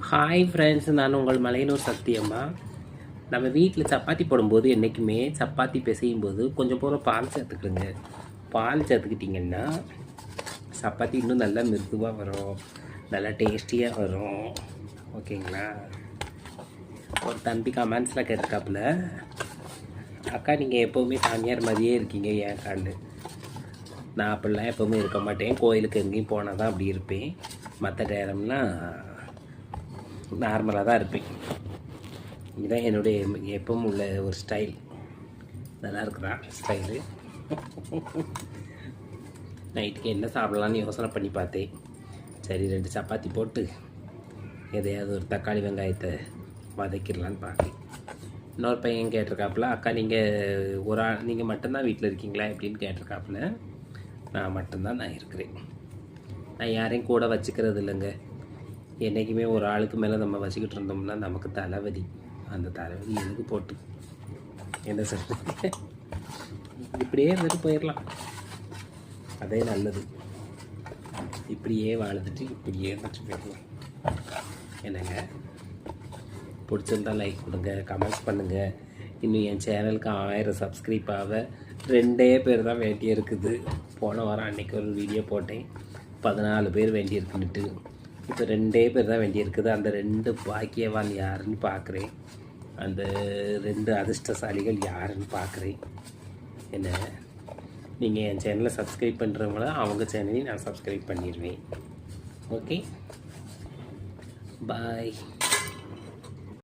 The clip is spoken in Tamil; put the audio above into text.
ஹாய் ஃப்ரெண்ட்ஸ், நான் உங்கள் மலையனூர் சத்தியம்மா. நம்ம வீட்டில் சப்பாத்தி போடும்போது என்றைக்குமே சப்பாத்தி பிசையும் போது கொஞ்சம் போல பால் சேர்த்துக்கிடுங்க. பால் சேர்த்துக்கிட்டிங்கன்னா சப்பாத்தி இன்னும் நல்லா மிருதுவாக வரும், நல்லா டேஸ்டியாக வரும். ஓகேங்களா? ஒரு தம்பி கமெண்ட்ஸில் கேட்டிருக்காப்புல, அக்கா நீங்கள் எப்போவுமே சாமியார் மாதிரியே இருக்கீங்க ஏன் காண்டு. நான் அப்படிலாம் எப்போவுமே இருக்க மாட்டேன். கோயிலுக்கு எங்கேயும் போனால் தான் அப்படி இருப்பேன். மற்ற நேரம்லாம் நார்மலாக தான் இருப்பேன். இதுதான் என்னுடைய எப்பவும் உள்ள ஒரு ஸ்டைல். நல்லா இருக்குதா ஸ்டைலு? நைட்டுக்கு என்ன சாப்பிட்லான்னு யோசனை பண்ணி பார்த்தேன். சரி 2 சப்பாத்தி போட்டு எதையாவது ஒரு தக்காளி வெங்காயத்தை வதக்கிடலான்னு பார்த்தேன். இன்னொரு பையன் கேட்டிருக்காப்புல, அக்கா நீங்கள் மட்டும்தான் வீட்டில் இருக்கீங்களா அப்படின்னு கேட்டிருக்காப்புல. நான் மட்டும்தான் இருக்கிறேன். நான் யாரையும் கூட வச்சுக்கிறது இல்லைங்க. என்றைக்குமே ஒரு ஆளுக்கு மேலே நம்ம வச்சுக்கிட்டு இருந்தோம்னா நமக்கு தலைவலி. அந்த தலைவலி எதுக்கு போட்டு என்ன சொல்கிறது, இப்படியே இருந்துட்டு போயிடலாம். அதே நல்லது. இப்படியே வாழ்ந்துட்டு இப்படியே இருந்துட்டு போயிடலாம். என்னங்க, பிடிச்சிருந்தால் லைக் கொடுங்க, கமெண்ட்ஸ் பண்ணுங்கள். இன்னும் என் சேனலுக்கு 1000 சப்ஸ்கிரைப் ஆக 2 பேர் தான் வேண்டி இருக்குது. போன வாரம் அன்றைக்கி ஒரு வீடியோ போட்டேன், 14 பேர் வேண்டியிருக்குன்னுட்டு. இப்போ 2 பேர் தான் வேண்டியிருக்குது. அந்த 2 பாக்கியவான் யாருன்னு பார்க்குறேன். அந்த 2 அதிர்ஷ்டசாலிகள் யாருன்னு பார்க்குறேன். என்ன, நீங்கள் என் சேனலை சப்ஸ்கிரைப் பண்ணுறவங்கள அவங்க சேனலையும் நான் சப்ஸ்கிரைப் பண்ணிடுவேன். ஓகே, பாய்.